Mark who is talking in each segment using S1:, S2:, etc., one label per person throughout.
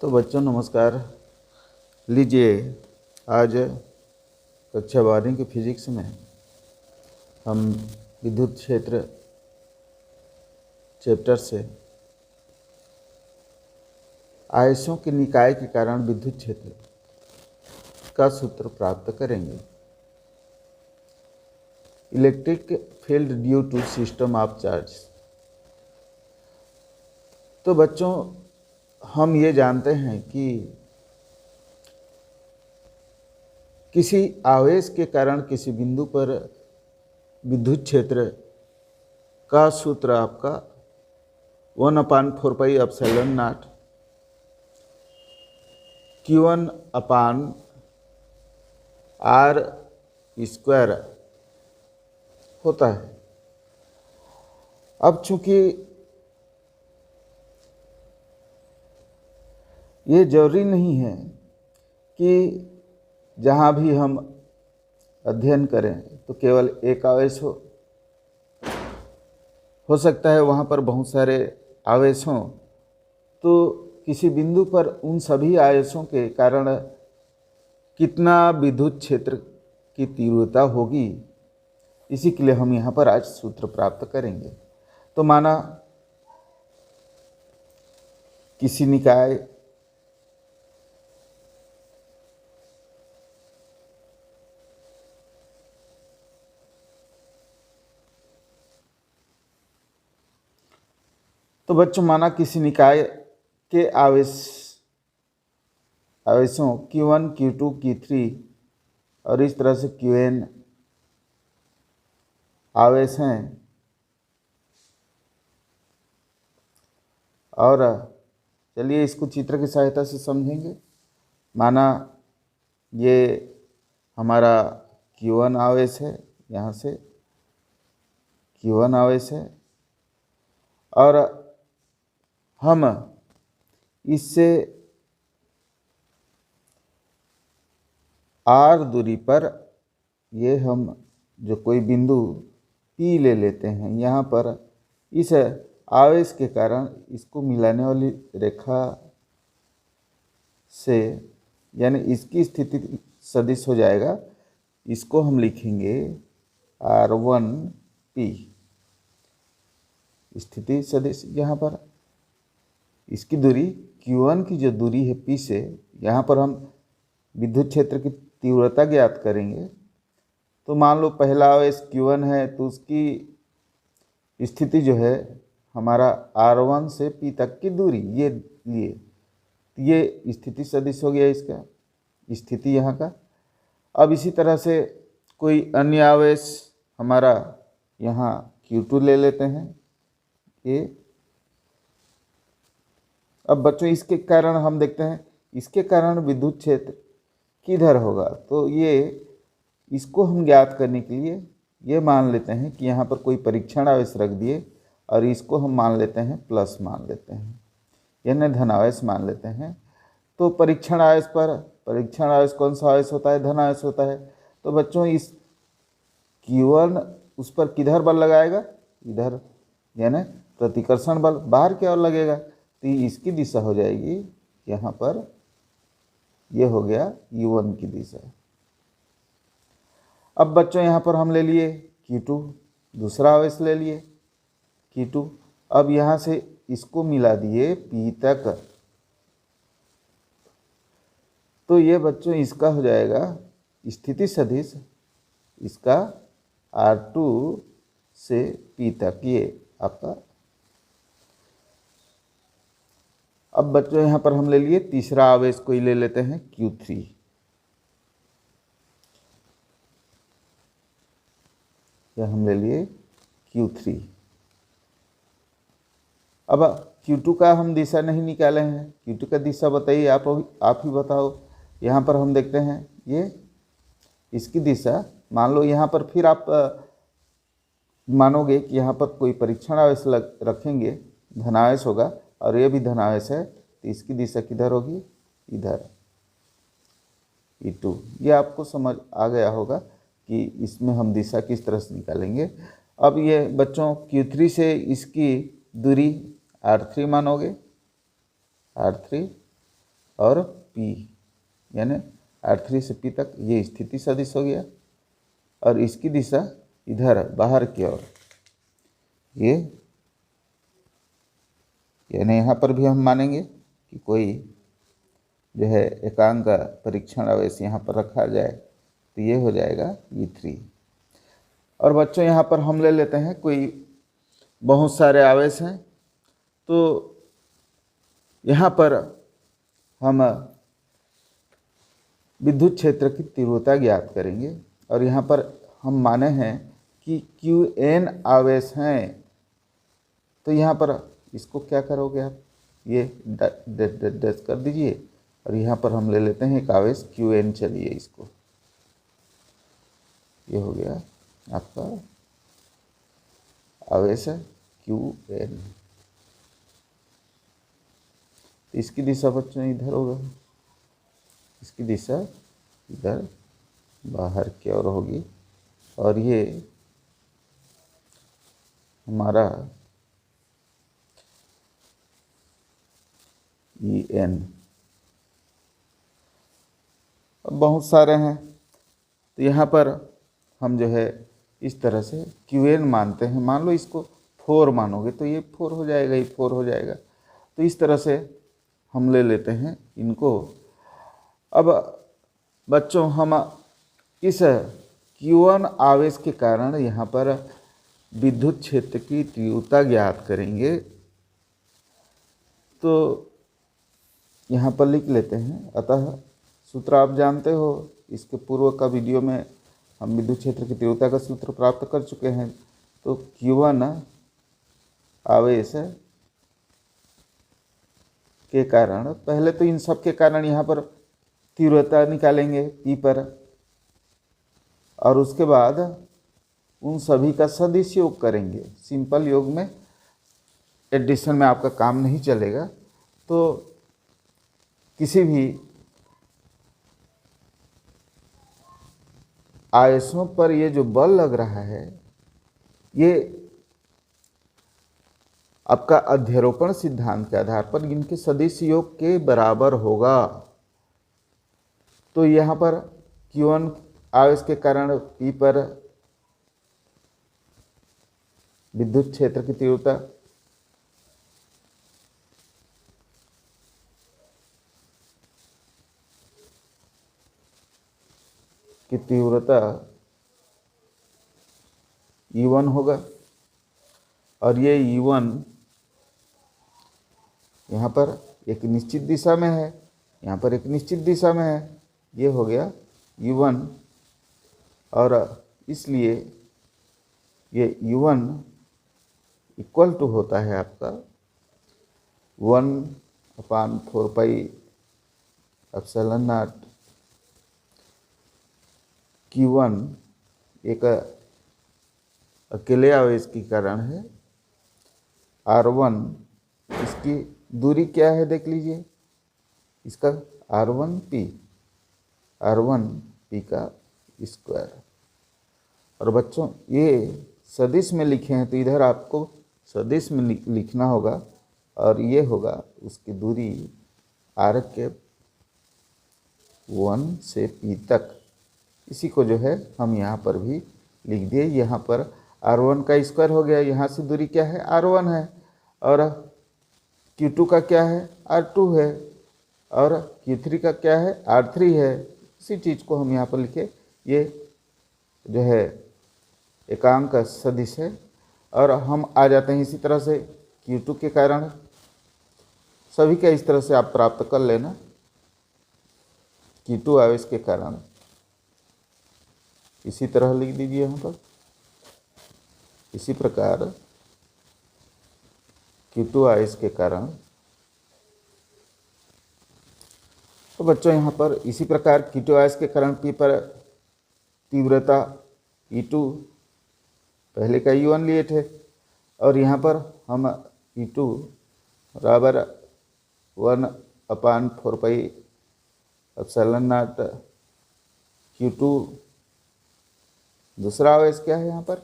S1: तो बच्चों नमस्कार। लीजिए, आज कक्षा 12 के फिजिक्स में हम विद्युत क्षेत्र चैप्टर से आयसों के निकाय के कारण विद्युत क्षेत्र का सूत्र प्राप्त करेंगे। Electric field due to system of charge. तो बच्चों हम ये जानते हैं कि किसी आवेश के कारण किसी बिंदु पर विद्युत क्षेत्र का सूत्र आपका 1/4πε0 Q1/r² होता है। अब चूंकि ये जरूरी नहीं है कि जहाँ भी हम अध्ययन करें तो केवल एक आवेश हो सकता है वहाँ पर बहुत सारे आवेश हों। तो किसी बिंदु पर उन सभी आवेशों के कारण कितना विद्युत क्षेत्र की तीव्रता होगी, इसी के लिए हम यहाँ पर आज सूत्र प्राप्त करेंगे। तो माना किसी निकाय तो बच्चों माना किसी निकाय के आवेशों Q1, Q2, Q3 और इस तरह से Qn आवेश हैं और चलिए इसको चित्र की सहायता से समझेंगे। माना ये हमारा Q1 आवेश है, यहाँ से Q1 आवेश है और हम इससे r दूरी पर ये हम जो कोई बिंदु P ले लेते हैं, यहाँ पर इस आवेश के कारण इसको मिलाने वाली रेखा से यानी इसकी स्थिति सदिश हो जाएगा। इसको हम लिखेंगे r1P स्थिति सदिश। यहाँ पर इसकी दूरी Q1 की जो दूरी है P से, यहाँ पर हम विद्युत क्षेत्र की तीव्रता ज्ञात करेंगे। तो मान लो पहला आवेश Q1 है तो उसकी स्थिति जो है हमारा R1 से P तक की दूरी ये लिए, तो ये स्थिति सदिश हो गया इसका, स्थिति यहाँ का। अब इसी तरह से कोई अन्य आवेश हमारा यहाँ Q2 ले लेते हैं ये। अब बच्चों इसके कारण हम देखते हैं, इसके कारण विद्युत क्षेत्र किधर होगा। तो ये इसको हम ज्ञात करने के लिए ये मान लेते हैं कि यहाँ पर कोई परीक्षण आवेश रख दिए और इसको हम मान लेते हैं प्लस मान लेते हैं, यानी धन आवेश मान लेते हैं। तो परीक्षण आवेश कौन सा आवेश होता है? धन आवेश होता है। तो बच्चों इस Q1 उस पर किधर बल लगाएगा? इधर, यानी प्रतिकर्षण बल बाहर की ओर लगेगा। तो इसकी दिशा हो जाएगी यहाँ पर, ये हो गया U1 की दिशा। अब बच्चों यहाँ पर हम ले लिए Q2, दूसरा आवेश ले लिए Q2। अब यहाँ से इसको मिला दिए P तक। तो ये बच्चों इसका हो जाएगा स्थिति सदिश, इसका R2 से P तक, ये आपका। अब बच्चों यहाँ पर हम ले लिए तीसरा आवेश कोई ले लेते हैं Q3। यह हम ले लिए Q3। अब Q2 का हम दिशा नहीं निकाले हैं, Q2 का दिशा बताइए, आप ही बताओ। यहाँ पर हम देखते हैं ये इसकी दिशा, मान लो यहाँ पर फिर आप मानोगे कि यहाँ पर कोई परीक्षण आवेश रखेंगे, धनावेश होगा और ये भी धनावेश है, तो इसकी दिशा किधर होगी? इधर, E2। ये आपको समझ आ गया होगा कि इसमें हम दिशा किस तरह से निकालेंगे। अब ये बच्चों Q3 से इसकी दूरी R3 मानोगे, R3 और P, यानी R3 से P तक ये स्थिति सदिश हो गया, और इसकी दिशा इधर बाहर की ओर, ये यानी यहाँ पर भी हम मानेंगे कि कोई जो है एकांक का परीक्षण आवेश यहाँ पर रखा जाए, तो ये हो जाएगा E3। और बच्चों यहाँ पर हम ले लेते हैं कोई बहुत सारे आवेश हैं, तो यहाँ पर हम विद्युत क्षेत्र की तीव्रता ज्ञात करेंगे, और यहाँ पर हम माने हैं कि Qn आवेश हैं, तो यहाँ पर इसको क्या करोगे आप, ये डैश कर दीजिए, और यहाँ पर हम ले लेते हैं एक आवेश Qn। चलिए इसको, ये हो गया आपका आवेश है Qn। इसकी दिशा बच्चों इधर होगा, इसकी दिशा इधर बाहर की ओर होगी, और ये हमारा En। अब बहुत सारे हैं, तो यहाँ पर हम जो है इस तरह से Qn मानते हैं। मान लो इसको 4 मानोगे तो ये 4 हो जाएगा, ये 4 हो जाएगा, तो इस तरह से हम ले लेते हैं इनको। अब बच्चों हम इस Q1 आवेश के कारण यहाँ पर विद्युत क्षेत्र की तीव्रता ज्ञात करेंगे, तो यहाँ पर लिख लेते हैं। अतः सूत्र आप जानते हो, इसके पूर्व का वीडियो में हम विद्युत क्षेत्र की तीव्रता का सूत्र प्राप्त कर चुके हैं। तो Q1 आवेश के कारण, पहले तो इन सब के कारण यहाँ पर तीव्रता निकालेंगे P पर, और उसके बाद उन सभी का सदिश योग करेंगे। सिंपल योग में, एडिशन में आपका काम नहीं चलेगा। तो किसी भी आवेशों पर ये जो बल लग रहा है, ये आपका अध्यारोपण सिद्धांत के आधार पर इनके सदिश योग के बराबर होगा। तो यहाँ पर Q1 आवेश के कारण P पर विद्युत क्षेत्र की तीव्रता E1 होगा, और ये E1 यहाँ पर एक निश्चित दिशा में है, यहाँ पर एक निश्चित दिशा में है, ये हो गया E1, और इसलिए ये U1 इक्वल टू होता है आपका 1/4 पाई एप्सिलॉन नॉट Q1 एक अकेले आवेश के कारण है, R1 इसकी दूरी क्या है देख लीजिए, इसका R1P का स्क्वायर। और बच्चों ये सदिश में लिखे हैं, तो इधर आपको सदिश में लिखना होगा, और ये होगा उसकी दूरी R के 1 से P तक। इसी को जो है हम यहाँ पर भी लिख दिए। यहाँ पर R1 का स्क्वायर हो गया, यहाँ से दूरी क्या है, R1 है, और Q2 का क्या है, R2 है, और Q3 का क्या है, R3 है। इसी चीज़ को हम यहाँ पर लिखे, ये जो है एकांक सदिश है। और हम आ जाते हैं इसी तरह से Q2 के कारण, सभी का इस तरह से आप प्राप्त कर लेना। Q2 आवेश के कारण इसी तरह लिख दीजिए यहाँ पर, इसी प्रकार Q2 आवेश के कारण। तो बच्चों यहाँ पर इसी प्रकार Q2 आवेश के कारण P पर तीव्रता E2 पहले का E1 लिए थे, और यहाँ पर हम E2 बराबर 1/4 पाई एप्सिलॉन नॉट Q2, दूसरा आवेश क्या है यहाँ पर,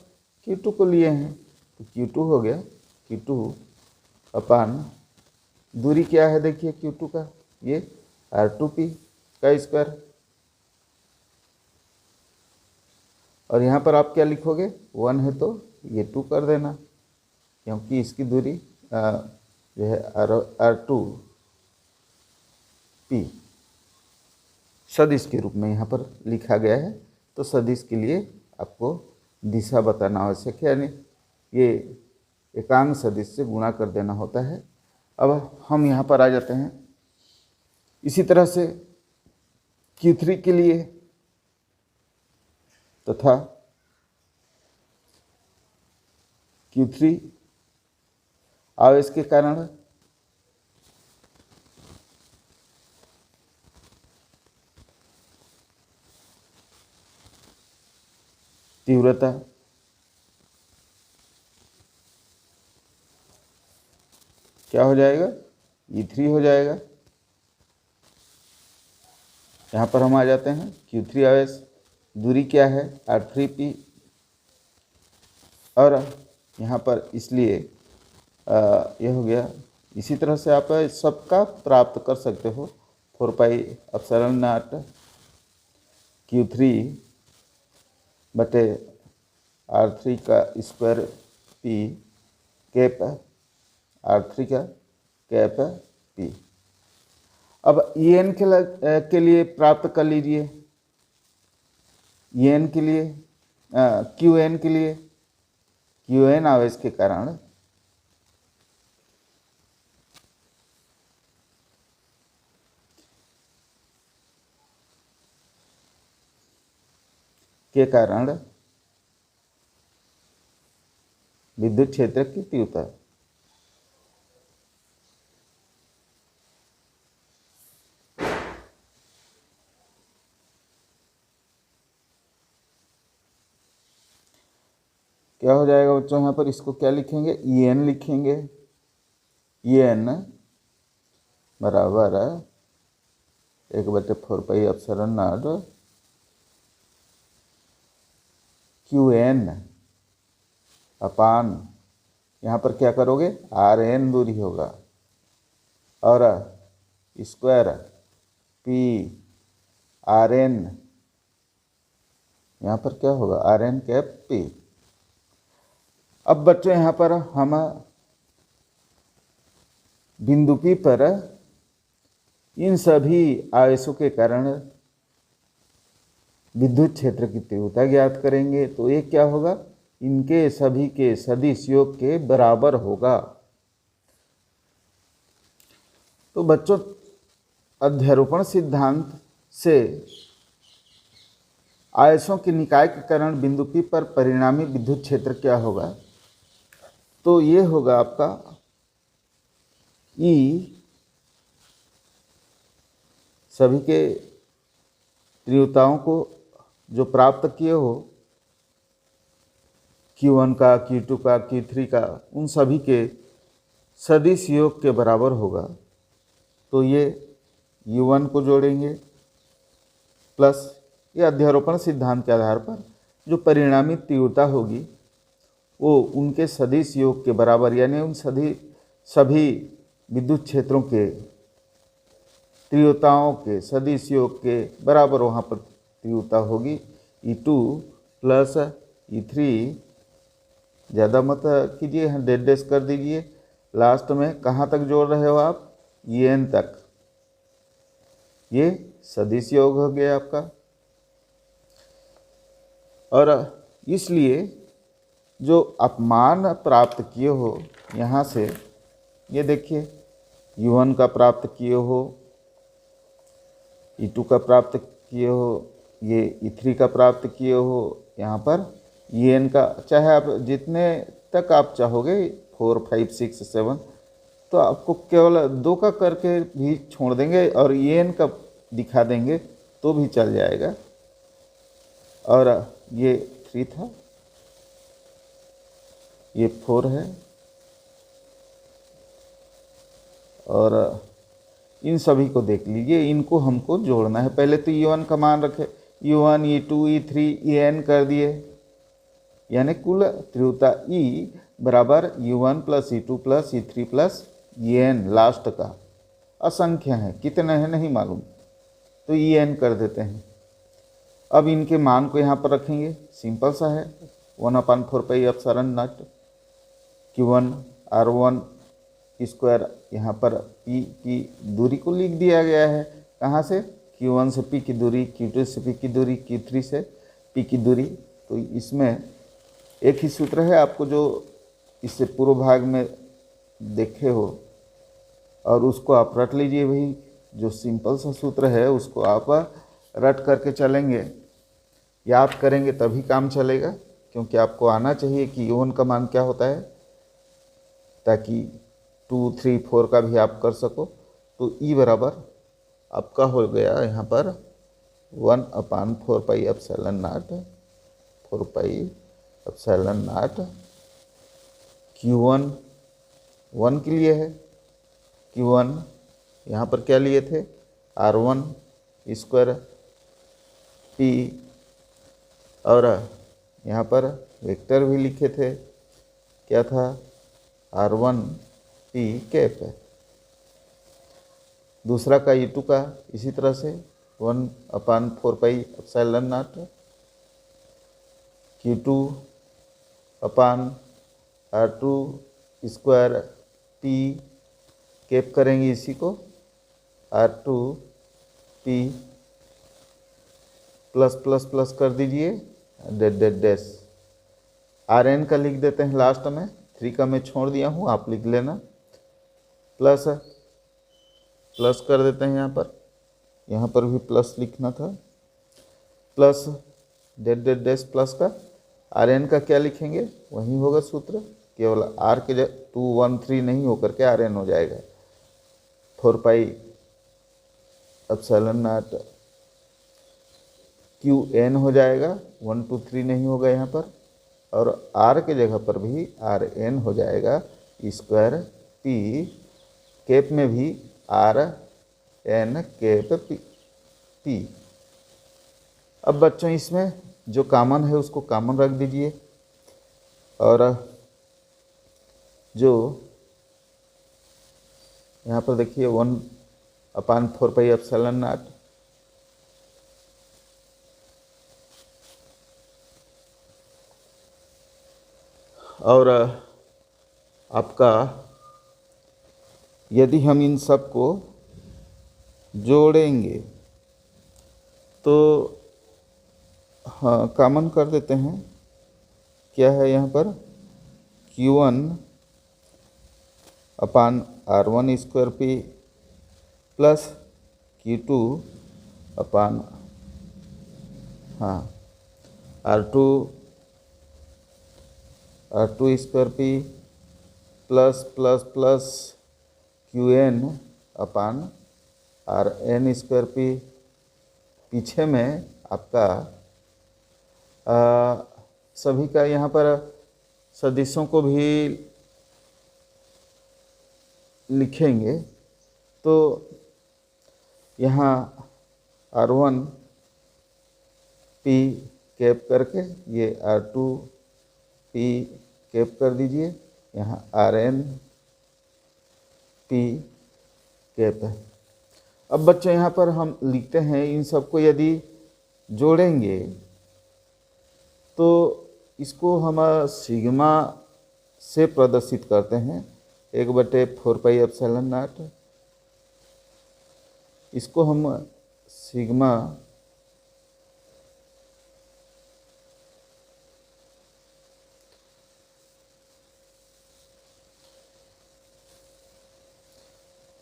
S1: Q2 को लिए हैं, तो Q2 हो गया Q2 अपान दूरी क्या है देखिए Q2 का, ये R2P का स्क्वायर। और यहाँ पर आप क्या लिखोगे, 1 है तो ये 2 कर देना, क्योंकि इसकी दूरी जो है R2P सदिश के रूप में यहाँ पर लिखा गया है। तो सदिश के लिए आपको दिशा बताना आवश्यक है, यानी ये एकांक सदिश से गुणा कर देना होता है। अब हम यहाँ पर आ जाते हैं। इसी तरह से Q3 के लिए तथा Q3 आवेश के कारण तीव्रता क्या हो जाएगा, E3 हो जाएगा। यहाँ पर हम आ जाते हैं Q3 आवेश, दूरी क्या है R3P, और यहाँ पर इसलिए यह हो गया। इसी तरह से आप सबका प्राप्त कर सकते हो, 4 पाई एप्सिलॉन नॉट Q3 बटे R3 का स्क्वायर P कैप R3 का कैप P। अब En के लिए प्राप्त कर लीजिए, En के लिए Qn के लिए, Qn आवेश के कारण विद्युत क्षेत्र की तीव्रता। क्या हो जाएगा बच्चों, यहाँ पर इसको क्या लिखेंगे, En लिखेंगे। En बराबर 1/4 पाई एप्सिलॉन नॉट Qn अपान, यहाँ पर क्या करोगे, Rn दूरी होगा, और स्क्वायर P Rn, यहाँ पर क्या होगा, Rn कैप P। अब बच्चों यहाँ पर हम बिंदु P पर इन सभी आवेशों के कारण विद्युत क्षेत्र की तीव्रता ज्ञात करेंगे। तो ये क्या होगा, इनके सभी के सदिश योग के बराबर होगा। तो बच्चों अध्यारोपण सिद्धांत से आवेशों के निकाय के कारण बिंदु P पर परिणामी विद्युत क्षेत्र क्या होगा, तो ये होगा आपका E सभी के तीव्रताओं को जो प्राप्त किए हो, Q1 का, Q2 का, Q3 का, उन सभी के सदिश योग के बराबर होगा। तो ये U1 को जोड़ेंगे प्लस ये अध्यारोपण सिद्धांत के आधार पर जो परिणामी तीव्रता होगी वो उनके सदिश योग के बराबर, यानी उन सभी विद्युत क्षेत्रों के तीव्रताओं के सदिश योग के बराबर वहाँ पर तीव्रता होगी। E2 प्लस E3, ज़्यादा मत कीजिए, यहाँ डेड कर दीजिए। लास्ट में कहाँ तक जोड़ रहे हो आप, En तक, ये सदिश योग हो गया आपका। और इसलिए जो आप मान प्राप्त किए हो यहाँ से, ये देखिए U1 का प्राप्त किए हो, E2 का प्राप्त किए हो, ये E3 का प्राप्त किए हो, यहाँ पर En का, चाहे आप जितने तक आप चाहोगे 4, 5, 6, 7, तो आपको केवल 2 का करके भी छोड़ देंगे और En का दिखा देंगे तो भी चल जाएगा। और ये 3 था, ये 4 है, और इन सभी को देख लीजिए, इनको हमको जोड़ना है। पहले तो E1 का मान रखे, U1, E2, E3, En कर दिए, यानी कुल तीव्रता E बराबर U1 plus E2 plus E3 plus En last का, असंख्य हैं, कितने हैं नहीं मालूम, तो ई एन कर देते हैं। अब इनके मान को यहाँ पर रखेंगे, सिंपल सा है, 1/4πε0 Q1 R1 स्क्वायर, यहाँ पर P की दूरी को लिख दिया गया है, कहाँ से, Q1 से P की दूरी, Q2 से P की दूरी, Q3 से P की दूरी। तो इसमें एक ही सूत्र है, आपको जो इससे पूर्व भाग में देखे हो और उसको आप रट लीजिए, वही जो सिंपल सा सूत्र है उसको आप रट करके चलेंगे, याद करेंगे तभी काम चलेगा, क्योंकि आपको आना चाहिए कि U1 का मान क्या होता है, ताकि 2, 3, 4 का भी आप कर सको। तो E बराबर आपका हो गया यहाँ पर 1/4πε0 4πε0 Q1 1 के लिए है, Q1 यहाँ पर क्या लिए थे, R1 स्क्वायर P, और यहाँ पर वेक्टर भी लिखे थे, क्या था, R1 P कैप है। दूसरा का E2 का इसी तरह से 1/4πε0 Q2 R2 square P cap करेंगे इसी को, R2 P plus plus plus कर दीजिए, डेट डेट डैश, RN का लिख देते हैं लास्ट में, 3 का मैं छोड़ दिया हूँ, आप लिख लेना, प्लस प्लस कर देते हैं यहाँ पर भी प्लस लिखना था, plus date date dash plus का, RN का क्या लिखेंगे, वही होगा सूत्र, केवल R के 2, 1, 3 नहीं होकर के RN हो जाएगा, 4πε0 QN हो जाएगा, 1, 2, 3 नहीं होगा यहाँ पर, और R के जगह पर भी RN हो जाएगा, स्क्वायर P कैप में भी RN कैप P। अब बच्चों इसमें जो कॉमन है उसको कॉमन रख दीजिए, और जो यहाँ पर देखिए 1/4πε0 और आपका यदि हम इन सब को जोड़ेंगे तो हाँ कॉमन कर देते हैं, क्या है यहाँ पर, Q1/R1 square P plus Q2 R2 square P plus plus plus QN/RN square P। पीछे में आपका सभी का यहाँ पर सदिशों को भी लिखेंगे, तो यहाँ R1 P कैप करके ये R2 P कैप कर दीजिए, यहाँ RN P कैप है। अब बच्चों यहाँ पर हम लिखते हैं, इन सबको यदि जोड़ेंगे तो इसको हम सिग्मा से प्रदर्शित करते हैं, 1/4πε0, इसको हम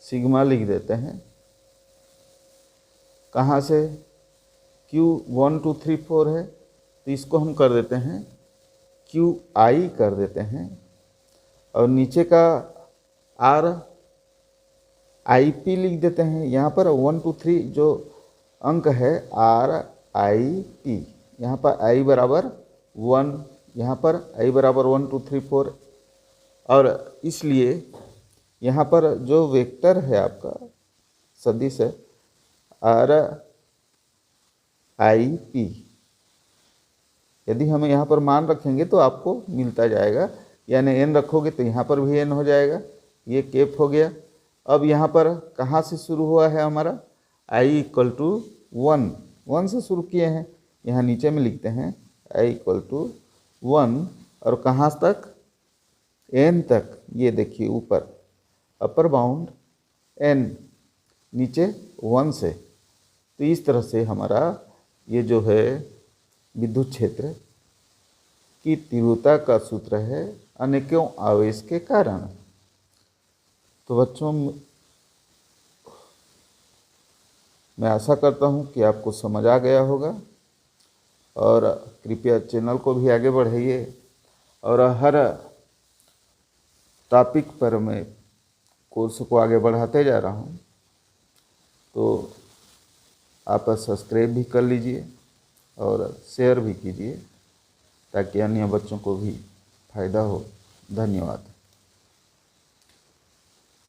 S1: सिग्मा लिख देते हैं, कहाँ से, Q1, 2, 3, 4 है, तो इसको हम कर देते हैं QI कर देते हैं, और नीचे का RIP लिख देते हैं। यहाँ पर 1, 2, 3 जो अंक है RIP, यहाँ पर I बराबर 1, यहाँ पर I बराबर 1, 2, 3, 4, और इसलिए यहाँ पर जो वेक्टर है आपका सदिश है RIP, यदि हम यहाँ पर मान रखेंगे तो आपको मिलता जाएगा, यानी n रखोगे तो यहाँ पर भी n हो जाएगा, ये कैप हो गया, अब यहाँ पर कहाँ से शुरू हुआ है हमारा, i इक्वल टू 1 से शुरू किए हैं। यहाँ नीचे में लिखते हैं i इक्वल टू 1 और कहाँ तक, n तक। ये देखिए ऊपर अपर बाउंड n, नीचे 1 से। तो इस तरह से हमारा ये जो है विद्युत क्षेत्र की तीव्रता का सूत्र है अनेकों आवेश के कारण। तो बच्चों, मैं आशा करता हूँ कि आपको समझ आ गया होगा, और कृपया चैनल को भी आगे बढ़ाइए। और हर टॉपिक पर मैं कोर्स को आगे बढ़ाते जा रहा हूँ, तो आप सब्सक्राइब भी कर लीजिए और शेयर भी कीजिए ताकि अन्य बच्चों को भी फायदा हो। धन्यवाद।